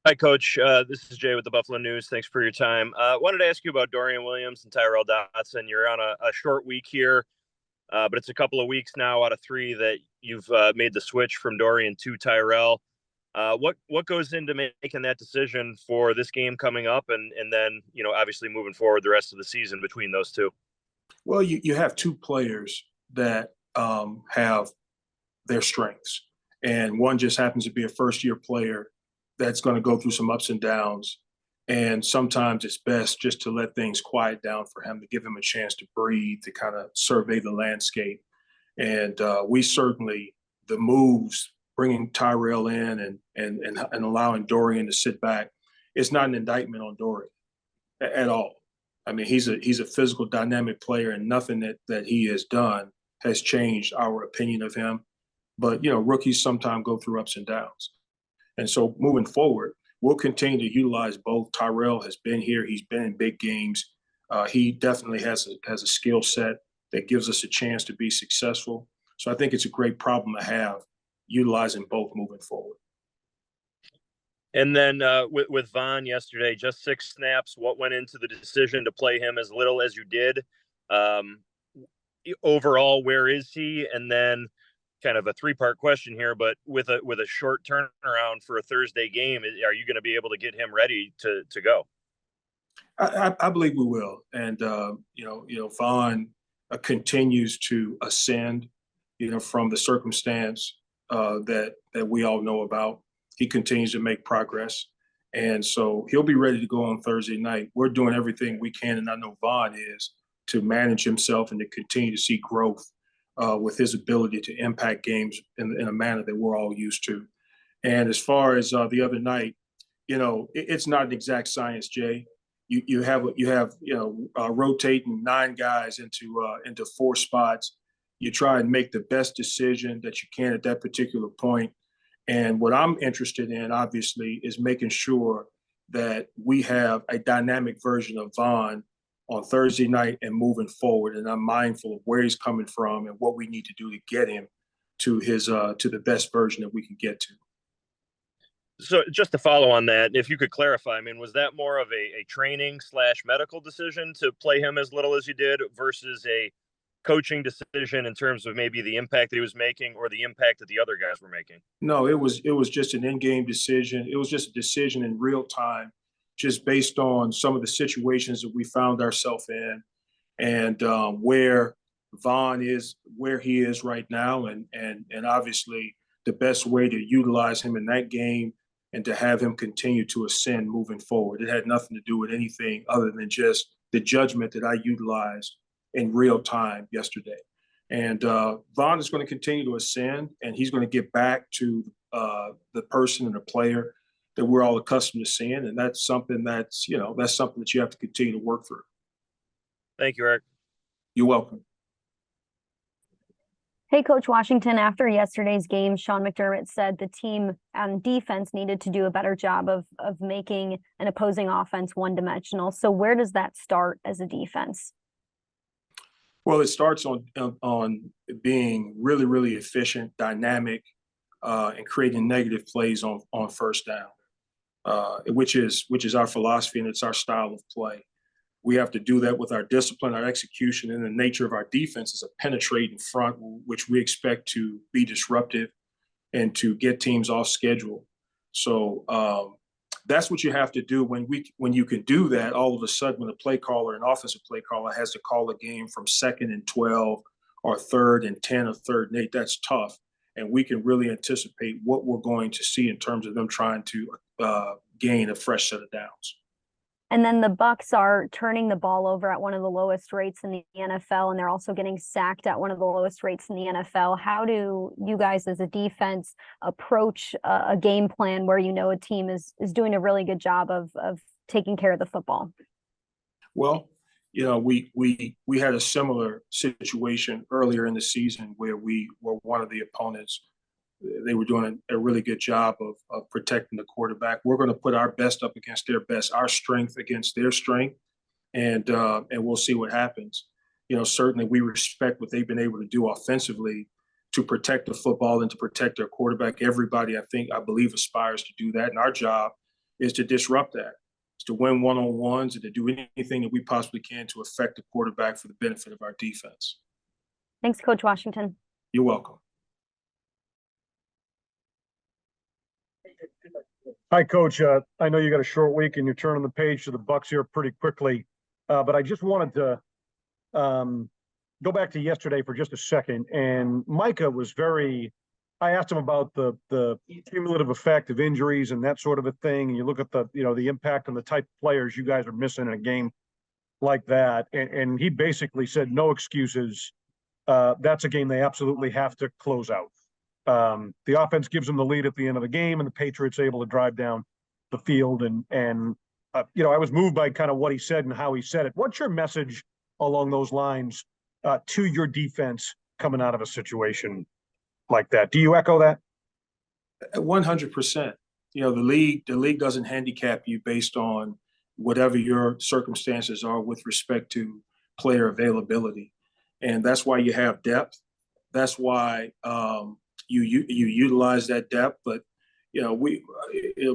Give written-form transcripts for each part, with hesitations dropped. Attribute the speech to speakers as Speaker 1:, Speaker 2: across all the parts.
Speaker 1: Hi, Coach. This is Jay with the Buffalo News. Thanks for your time. Wanted to ask you about Dorian Williams and Tyrell Dotson. You're on a short week here, but it's a couple of weeks now out of three that you've made the switch from Dorian to Tyrell. What goes into making that decision for this game coming up, and then obviously moving forward the rest of the season between those two?
Speaker 2: Well, you have two players that have their strengths, and one just happens to be a first-year player that's going to go through some ups and downs. And sometimes it's best just to let things quiet down for him, to give him a chance to breathe, to kind of survey the landscape. And we certainly, the moves, bringing Tyrell in and allowing Dorian to sit back, it's not an indictment on Dorian at all. I mean, he's a physical, dynamic player, and nothing that he has done has changed our opinion of him. But, rookies sometimes go through ups and downs. And so moving forward, we'll continue to utilize both. Tyrell has been here. He's been in big games. He definitely has a skill set that gives us a chance to be successful. So I think it's a great problem to have, utilizing both moving forward.
Speaker 1: And then with Vaughn yesterday, just 6 snaps. What went into the decision to play him as little as you did? Overall, where is he? And then kind of a 3-part question here, but with a short turnaround for a Thursday game, are you going to be able to get him ready to go?
Speaker 2: I believe we will. And, Vaughn continues to ascend, from the circumstance that we all know about. He continues to make progress. And so he'll be ready to go on Thursday night. We're doing everything we can, and I know Vaughn is, to manage himself and to continue to see growth with his ability to impact games in a manner that we're all used to. And as far as the other night, it's not an exact science, Jay. You have rotating 9 guys into 4 spots. You try and make the best decision that you can at that particular point. And what I'm interested in, obviously, is making sure that we have a dynamic version of Vaughn on Thursday night and moving forward. And I'm mindful of where he's coming from and what we need to do to get him to the best version that we can get to.
Speaker 1: So just to follow on that, if you could clarify, I mean, was that more of a training/medical decision to play him as little as you did versus a coaching decision in terms of maybe the impact that he was making or the impact that the other guys were making?
Speaker 2: No, it was just an in-game decision. It was just a decision in real time, just based on some of the situations that we found ourselves in, and where Vaughn is, where he is right now, and obviously the best way to utilize him in that game and to have him continue to ascend moving forward. It had nothing to do with anything other than just the judgment that I utilized in real time yesterday. And Vaughn is going to continue to ascend, and he's going to get back to the person and the player that we're all accustomed to seeing. And that's something that you have to continue to work through.
Speaker 1: Thank you, Eric.
Speaker 2: You're welcome.
Speaker 3: Hey, Coach Washington, after yesterday's game, Sean McDermott said the team on defense needed to do a better job of making an opposing offense one-dimensional. So where does that start as a defense?
Speaker 2: Well, it starts on being really, really efficient, dynamic, and creating negative plays on first down, which is our philosophy, and it's our style of play. We have to do that with our discipline, our execution, and the nature of our defense is a penetrate in front, which we expect to be disruptive and to get teams off schedule. So that's what you have to do. When you can do that, all of a sudden, when a play caller, an offensive play caller, has to call a game from 2nd and 12 or 3rd and 10 or 3rd and 8, that's tough. And we can really anticipate what we're going to see in terms of them trying to gain a fresh set of downs.
Speaker 3: And then the Bucs are turning the ball over at one of the lowest rates in the NFL, and they're also getting sacked at one of the lowest rates in the NFL. How do you guys as a defense approach a game plan where a team is doing a really good job of taking care of the football?
Speaker 2: Well, we had a similar situation earlier in the season where we were one of the opponents. They were doing a really good job of protecting the quarterback. We're going to put our best up against their best, our strength against their strength, and we'll see what happens. Certainly we respect what they've been able to do offensively to protect the football and to protect their quarterback. Everybody, I believe, aspires to do that. And our job is to disrupt that. It's to win one-on-ones and to do anything that we possibly can to affect the quarterback for the benefit of our defense.
Speaker 3: Thanks, Coach Washington.
Speaker 2: You're welcome.
Speaker 4: Hi, Coach. I know you got a short week and you're turning the page to the Bucs here pretty quickly, but I just wanted to go back to yesterday for just a second. And Micah was I asked him about the cumulative effect of injuries and that sort of a thing. And you look at the impact on the type of players you guys are missing in a game like that. And he basically said, no excuses. That's a game they absolutely have to close out. The offense gives them the lead at the end of the game, and the Patriots able to drive down the field. And I was moved by kind of what he said and how he said it. What's your message along those lines to your defense coming out of a situation like that? Do you echo that?
Speaker 2: 100%. The league doesn't handicap you based on whatever your circumstances are with respect to player availability, and that's why you have depth. That's why you utilize that depth. But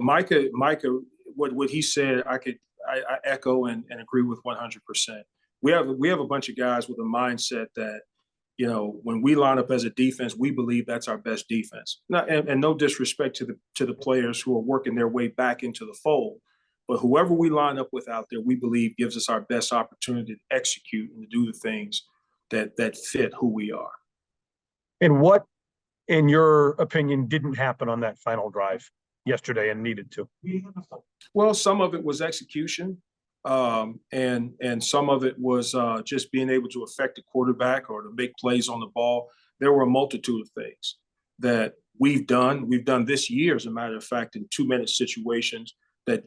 Speaker 2: Micah, what he said, I echo and agree with 100%. We have a bunch of guys with a mindset that when we line up as a defense, we believe that's our best defense. And no disrespect to the players who are working their way back into the fold, but whoever we line up with out there, we believe gives us our best opportunity to execute and to do the things that fit who we are.
Speaker 4: And what, in your opinion, didn't happen on that final drive yesterday and needed to?
Speaker 2: Well, some of it was execution, and some of it was just being able to affect the quarterback or to make plays on the ball. There were a multitude of things that we've done. We've done this year, as a matter of fact, in 2-minute situations that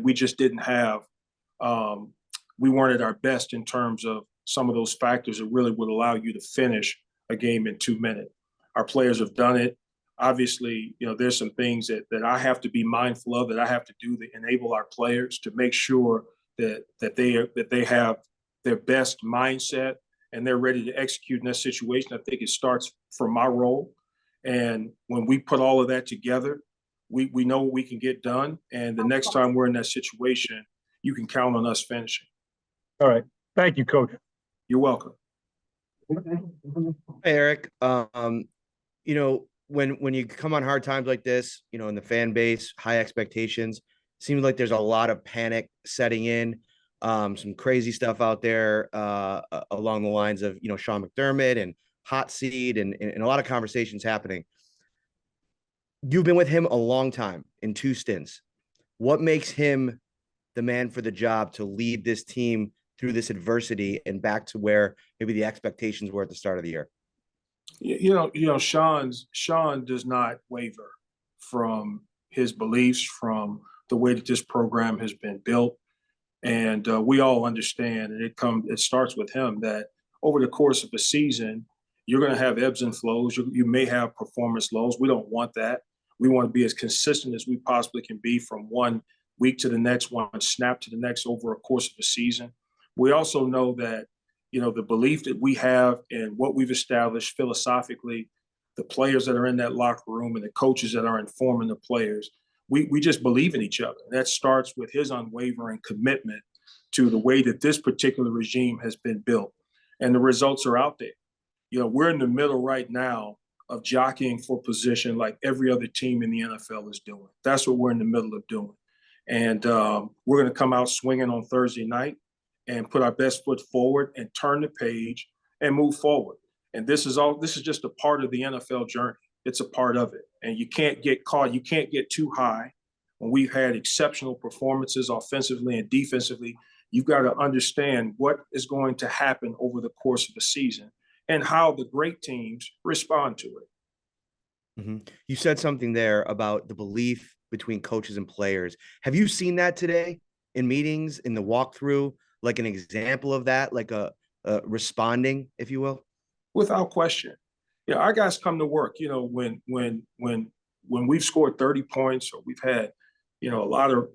Speaker 2: we just didn't have. We weren't at our best in terms of some of those factors that really would allow you to finish a game in 2 minutes. Our players have done it. Obviously, there's some things that I have to be mindful of, that I have to do to enable our players to make sure that they have their best mindset and they're ready to execute in that situation. I think it starts from my role. And when we put all of that together, we know what we can get done. And the next time we're in that situation, you can count on us finishing.
Speaker 4: All right. Thank you, Coach.
Speaker 2: You're welcome.
Speaker 5: Hey, Eric. When you come on hard times like this, in the fan base, high expectations, seems like there's a lot of panic setting in, some crazy stuff out there along the lines of, Sean McDermott and hot seat and a lot of conversations happening. You've been with him a long time in 2 stints. What makes him the man for the job to lead this team through this adversity and back to where maybe the expectations were at the start of the year?
Speaker 2: Sean does not waver from his beliefs, from the way that this program has been built. And we all understand, and it starts with him, that over the course of a season, you're going to have ebbs and flows. You may have performance lows. We don't want that. We want to be as consistent as we possibly can be from one week to the next, one snap to the next over a course of a season. We also know that, the belief that we have and what we've established philosophically, the players that are in that locker room and the coaches that are informing the players, we just believe in each other. And that starts with his unwavering commitment to the way that this particular regime has been built. And the results are out there. We're in the middle right now of jockeying for position like every other team in the NFL is doing. That's what we're in the middle of doing. And we're going to come out swinging on Thursday night and put our best foot forward and turn the page and move forward. And this is just a part of the NFL journey. It's a part of it. And you can't get caught. You can't get too high. When we've had exceptional performances offensively and defensively, you've got to understand what is going to happen over the course of the season and how the great teams respond to it.
Speaker 5: Mm-hmm. You said something there about the belief between coaches and players. Have you seen that today in meetings, in the walkthrough, like an example of that, like a responding, if you will?
Speaker 2: Without question. Our guys come to work, when we've scored 30 points or we've had, a lot of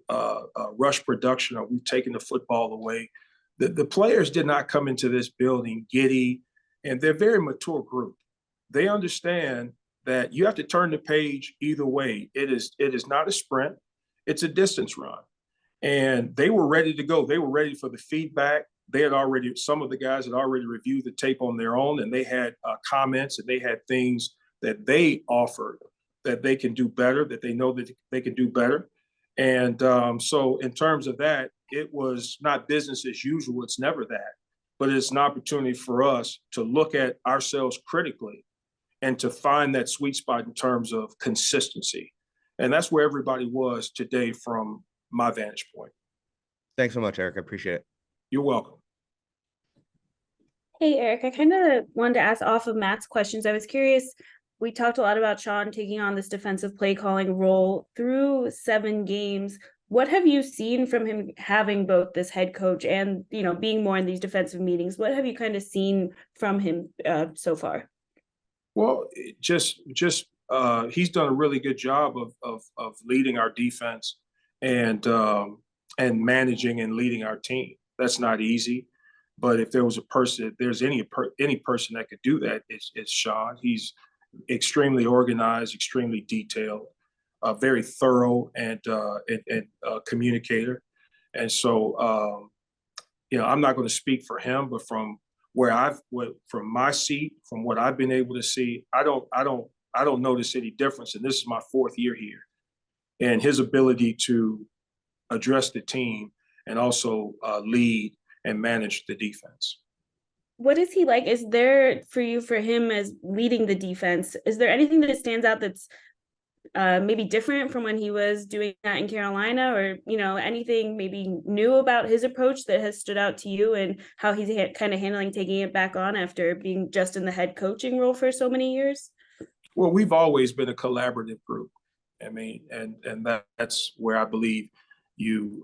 Speaker 2: rush production or we've taken the football away, the players did not come into this building giddy, and they're a very mature group. They understand that you have to turn the page either way. It is not a sprint. it's a distance run. And they were ready to go. They were ready for the feedback. Some of the guys had already reviewed the tape on their own, and they had comments, and they had things that they offered that they can do better, that they know that they can do better. And so in terms of that, it was not business as usual. It's never that, but it's an opportunity for us to look at ourselves critically and to find that sweet spot in terms of consistency. And that's where everybody was today from my vantage point.
Speaker 5: Thanks so much, Eric. I appreciate it.
Speaker 2: You're welcome.
Speaker 6: Hey, Eric, I kind of wanted to ask off of Matt's questions. I was curious, we talked a lot about Sean taking on this defensive play calling role through 7 games. What have you seen from him having both this head coach and, being more in these defensive meetings? What have you kind of seen from him so far?
Speaker 2: Well, just he's done a really good job of leading our defense and managing and leading our team. That's not easy, but if there was a person, if there's any person that could do that, it's Sean. He's extremely organized, extremely detailed, very thorough, and communicator. And so, I'm not going to speak for him, but from from my seat, from what I've been able to see, I don't notice any difference. And this is my 4th year here, and his ability to address the team and also lead and manage the defense.
Speaker 6: What is he like? Is there for him as leading the defense, is there anything that stands out that's maybe different from when he was doing that in Carolina, or, anything maybe new about his approach that has stood out to you and how he's kind of handling taking it back on after being just in the head coaching role for so many years?
Speaker 2: Well, we've always been a collaborative group. I mean, and that's where I believe you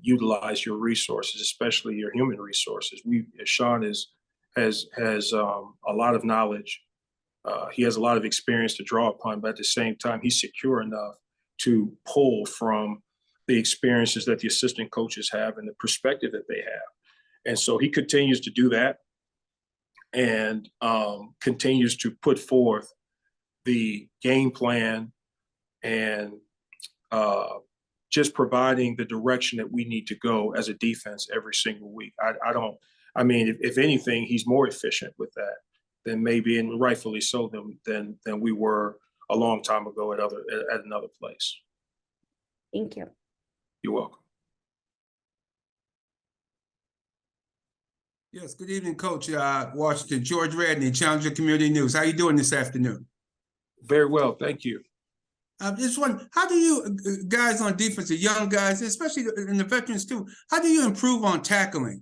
Speaker 2: utilize your resources, especially your human resources. Sean has a lot of knowledge. He has a lot of experience to draw upon, but at the same time, he's secure enough to pull from the experiences that the assistant coaches have and the perspective that they have. And so he continues to do that and continues to put forth the game plan and just providing the direction that we need to go as a defense every single week. If anything, he's more efficient with that than maybe, and rightfully so, than we were a long time ago at another place.
Speaker 6: Thank you.
Speaker 2: You're welcome.
Speaker 7: Yes, good evening, Coach Washington. George Radney, Challenger Community News. How you doing this afternoon?
Speaker 2: Very well, thank you.
Speaker 7: Just one, how do you guys on defense, the young guys, especially in the veterans too, how do you improve on tackling?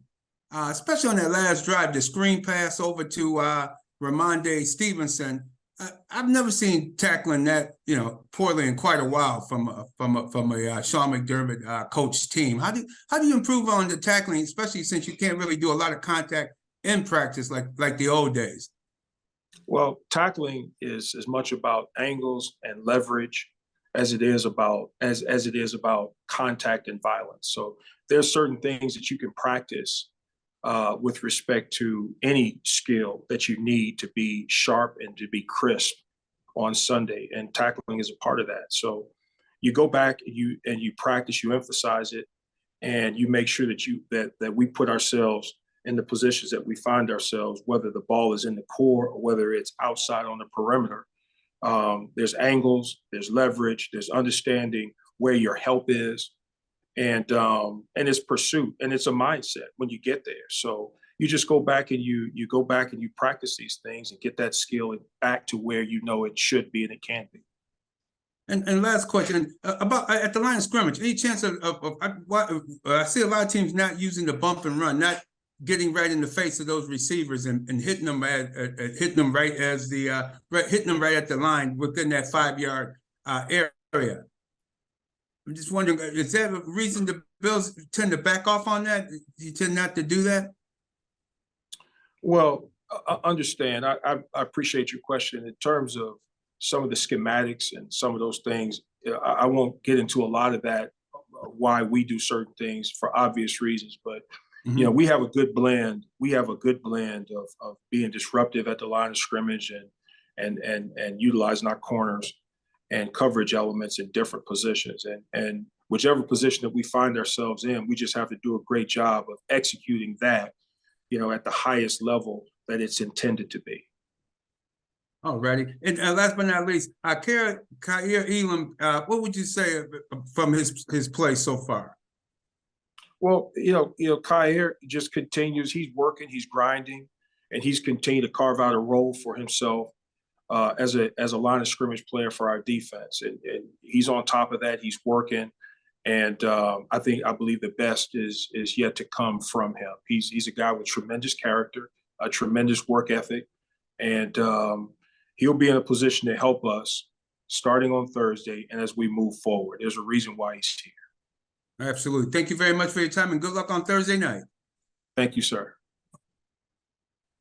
Speaker 7: Especially on that last drive, the screen pass over to Ramonde Stevenson. I've never seen tackling that, poorly in quite a while from a Sean McDermott coach team. How do you improve on the tackling, especially since you can't really do a lot of contact in practice like the old days?
Speaker 2: Well, tackling is as much about angles and leverage as it is about contact and violence. So there's certain things that you can practice with respect to any skill that you need to be sharp and to be crisp on Sunday, and tackling is a part of that. So you go back and you practice, you emphasize it, and you make sure that we put ourselves in the positions that we find ourselves, whether the ball is in the core or whether it's outside on the perimeter. There's angles, there's leverage, there's understanding where your help is, and it's pursuit, and it's a mindset when you get there. So you just go back and you practice these things and get that skill back to where it should be and it can be.
Speaker 7: And last question about at the line of scrimmage, any chance I see a lot of teams not using the bump and run, not getting right in the face of those receivers and hitting them right at the line within that 5-yard area. I'm just wondering, is there a reason the Bills tend to back off on that? You tend not to do that?
Speaker 2: Well, I understand. I appreciate your question. In terms of some of the schematics and some of those things, I won't get into a lot of that, why we do certain things for obvious reasons, but we have a good blend. We have a good blend of being disruptive at the line of scrimmage and utilizing our corners and coverage elements in different positions. And whichever position that we find ourselves in, we just have to do a great job of executing that, at the highest level that it's intended to be.
Speaker 7: Alrighty. And last but not least, Khair Elam, what would you say from his play so far?
Speaker 2: Well, Khair just continues. He's working, he's grinding, and he's continued to carve out a role for himself as a line of scrimmage player for our defense. And he's on top of that. He's working. And I believe the best is yet to come from him. He's a guy with tremendous character, a tremendous work ethic, and he'll be in a position to help us starting on Thursday and as we move forward. There's a reason why he's here.
Speaker 7: Absolutely. Thank you very much for your time, and good luck on Thursday night.
Speaker 2: Thank you, sir.